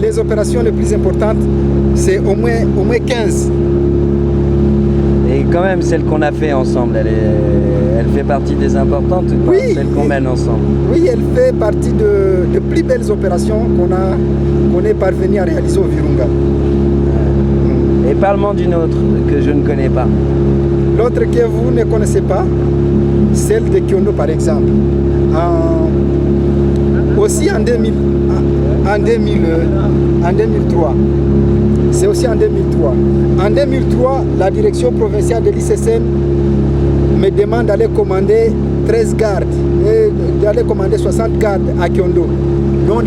les opérations les plus importantes, c'est au moins 15. Et quand même, celle qu'on a fait ensemble, elle fait partie des importantes ou pas? Oui, celle qu'on mène ensemble? Oui, elle fait partie de plus belles opérations qu'on est parvenu à réaliser au Virunga. Et parle-moi d'une autre que je ne connais pas. L'autre que vous ne connaissez pas, celle de Kiondo par exemple. Aussi en 2003. C'est aussi en 2003. En 2003, la direction provinciale de l'ICSN me demande d'aller commander 13 gardes, et d'aller commander 60 gardes à Kiondo, dont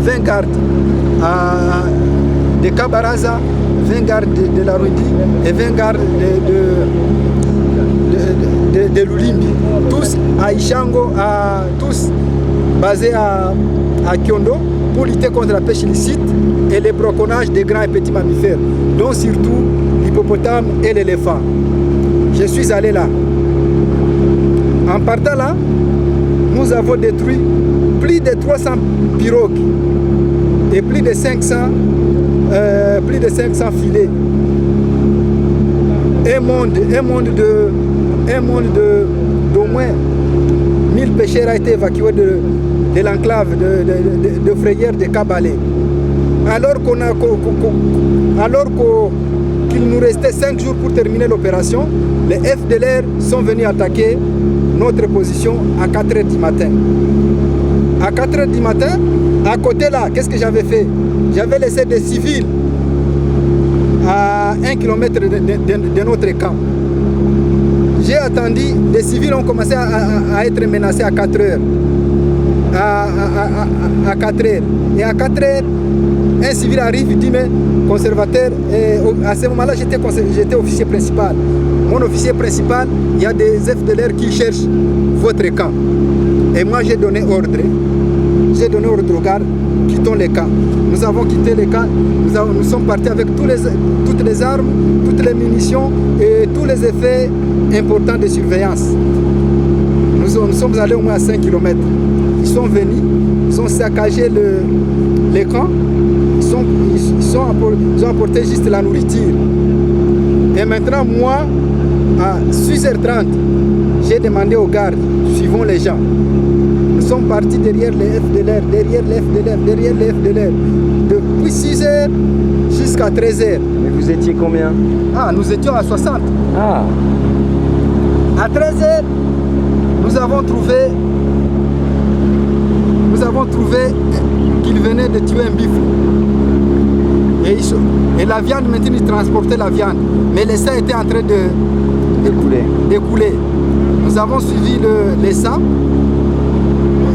20 gardes de Kabaraza, 20 gardes de la Rundi et 20 gardes de Lulimbi, tous à Ishango, tous basés à Kiondo, pour lutter contre la pêche illicite et le braconnage des grands et petits mammifères, dont surtout l'hippopotame et l'éléphant. Je suis allé là. En partant là, nous avons détruit plus de 300 pirogues et plus de 500 filets. Un monde d'au moins 1000 pêcheurs a été évacué de l'enclave de Frayère de Kabalé. Alors qu'il nous restait 5 jours pour terminer l'opération, les FDLR sont venus attaquer notre position à 4 h du matin. À 4 h du matin, à côté là, qu'est-ce que j'avais fait? J'avais laissé des civils à 1 km de notre camp. J'ai attendu, les civils ont commencé à être menacés à 4 h. À 4 h. Et à 4 h, un civil arrive, il dit, mais conservateur, et à ce moment-là, j'étais officier principal. Mon officier principal, il y a des FDLR qui cherchent votre camp. Et moi, j'ai donné ordre aux gardes, quittons les camps. Nous avons quitté les camps, nous sommes partis avec toutes les armes, toutes les munitions et tous les effets importants de surveillance. Nous sommes allés au moins à 5 km. Ils sont venus, ils ont saccagé les camps, ils ont apporté juste la nourriture. Et maintenant, moi, à 6h30, j'ai demandé aux gardes, suivons les gens. Nous sommes partis derrière les FDLR, depuis 6h jusqu'à 13h. Mais vous étiez combien? Nous étions à 60. À 13h, nous avons trouvé qu'ils venaient de tuer un bifou. Et la viande, maintenant, ils transportaient la viande. Mais le sang était en train d'écouler. Nous avons suivi les sangs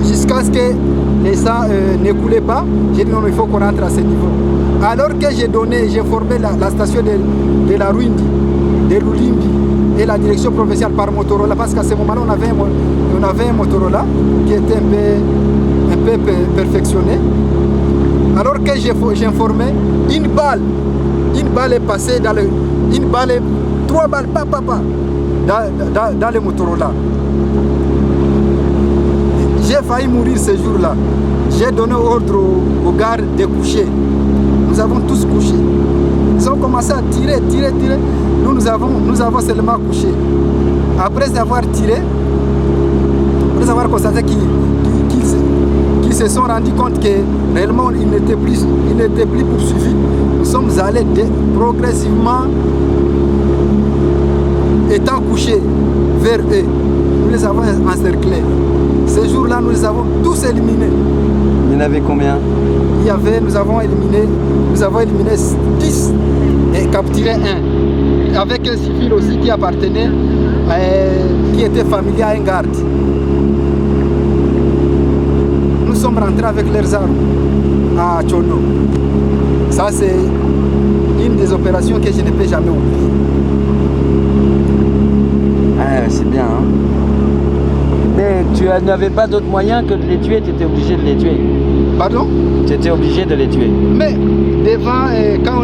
jusqu'à ce que les sangs n'écoulaient pas. J'ai dit non, il faut qu'on rentre à ce niveau. Alors que j'ai formé la station de la Ruindi, de Lulimbi et la direction provinciale par Motorola, parce qu'à ce moment-là, on avait un Motorola qui était un peu perfectionné. Alors que j'ai informé, une balle est passée trois balles, dans le Motorola. J'ai failli mourir ce jour-là. J'ai donné ordre aux gardes de coucher. Nous avons tous couché. Ils ont commencé à tirer. Nous avons seulement couché. Après avoir tiré, après avoir constaté qu'ils se sont rendus compte que réellement ils n'étaient plus poursuivis, nous sommes allés progressivement, étant couchés vers eux. Nous les avons encerclés. Ce jour-là, nous les avons tous éliminés. Il y en avait combien? Nous avons éliminé 10 et capturé un. Avec un civil aussi qui appartenait, qui était familier à un garde. Nous sommes rentrés avec leurs armes à Tchondo. Ça, c'est une des opérations que je ne peux jamais oublier. C'est bien, hein? Mais tu n'avais pas d'autre moyen que de les tuer, tu étais obligé de les tuer. Pardon? Tu étais obligé de les tuer. Mais devant, quand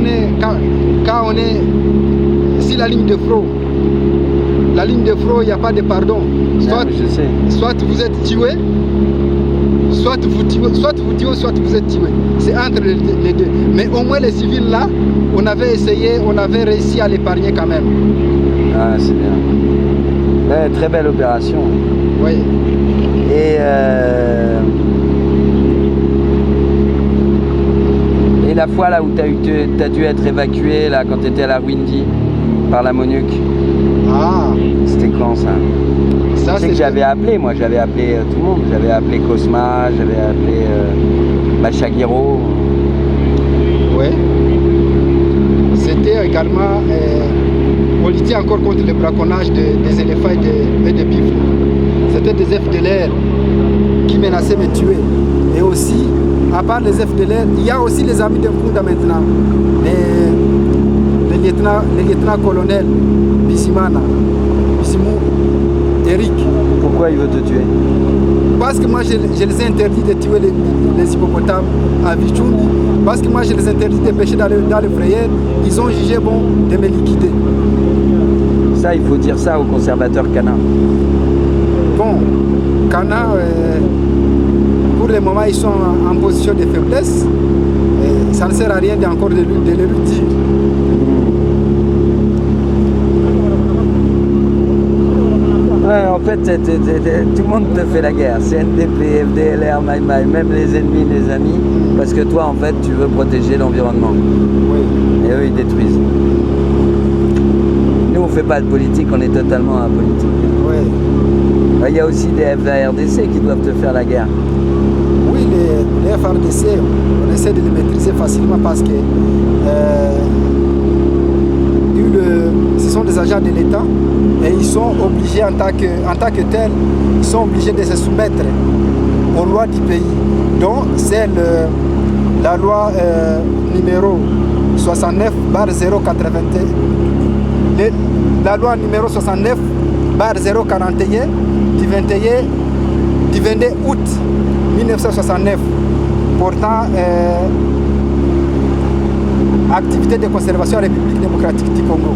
on est sur la ligne de front, il n'y a pas de pardon. Soit vous êtes tué, soit vous tuez, soit vous êtes tué. C'est entre les deux. Mais au moins les civils là, on avait réussi à l'épargner quand même. Ah, c'est bien. Ouais, très belle opération. Oui. Et la fois là où tu as dû être évacué là, quand tu étais à la Windy par la MONUC. Ah. C'était quand ça? Ça, c'est que j'avais appelé, moi j'avais appelé tout le monde. J'avais appelé Cosma, j'avais appelé Bachagiro. Oui. C'était également... on luttait encore contre le braconnage des éléphants et des bifles. C'était des FDLR qui menaçaient de me tuer. Et aussi, à part les FDLR, il y a aussi les amis de Nkunda maintenant. Les lieutenants-colonels Bissimana, Bissimou, Eric. Pourquoi il veut te tuer? Parce que moi je les ai interdits de tuer les hippopotames à Vichumbi. Parce que moi je les ai interdits de pêcher dans le frayeur. Ils ont jugé bon de me liquider. Ça, il faut dire ça aux conservateurs canins. Bon, Cana, pour le moment, ils sont en position de faiblesse. Et ça ne sert à rien encore de le dire. Ouais, en fait, tout le monde te fait la guerre. CNDP, FDLR, Maï, même les ennemis, les amis. Parce que toi, en fait, tu veux protéger l'environnement. Oui. Et eux, ils détruisent. Nous, on ne fait pas de politique, on est totalement apolitique. Oui. Il y a aussi des FARDC qui doivent te faire la guerre. Oui, les FARDC, on essaie de les maîtriser facilement parce que ce sont des agents de l'État et ils sont obligés en tant que tels, ils sont obligés de se soumettre aux lois du pays. Donc c'est la loi numéro 69/081, la loi numéro 69/041 du 22 août 1969 portant activité de conservation en République démocratique du Congo.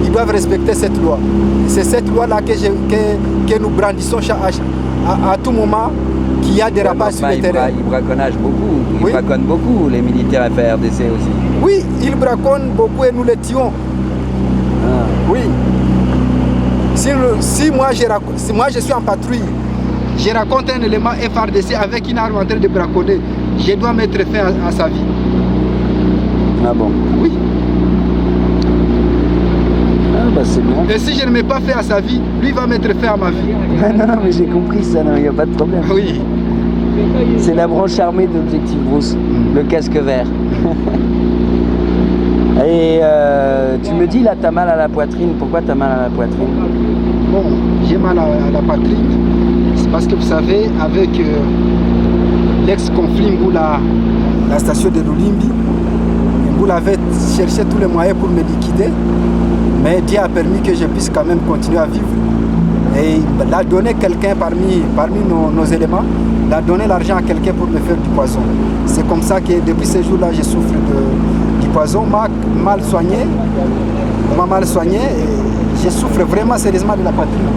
Ils doivent respecter cette loi. C'est cette loi-là que nous brandissons à tout moment qu'il y a des rapaces sur le terrain. Ils braconnent beaucoup. Ils Oui. braconnent beaucoup, les militaires FARDC aussi. Oui, ils braconnent beaucoup et nous les tuons. Ah. Oui. Si moi je suis en patrouille, je rencontre un élément FARDC avec une arme en train de braconner, je dois mettre fin à sa vie. Ah bon? Oui. Ah bah c'est bien. Et si je ne mets pas fin à sa vie, lui va mettre fin à ma vie. Ah non, mais j'ai compris ça, il n'y a pas de problème. Oui. C'est la branche armée d'Objectif Brousse, le casque vert. Et tu me dis là, t'as mal à la poitrine. Pourquoi t'as mal à la poitrine? Bon, j'ai mal à la poitrine. C'est parce que vous savez, avec l'ex-conflit Mboula, la station de Lulimbi, Mboula avait cherché tous les moyens pour me liquider. Mais Dieu a permis que je puisse quand même continuer à vivre. Et il a donné quelqu'un parmi nos éléments, il a donné l'argent à quelqu'un pour me faire du poison. C'est comme ça que depuis ce jour-là, je souffre du poison. On m'a mal soigné, et je souffre vraiment sérieusement de la poitrine.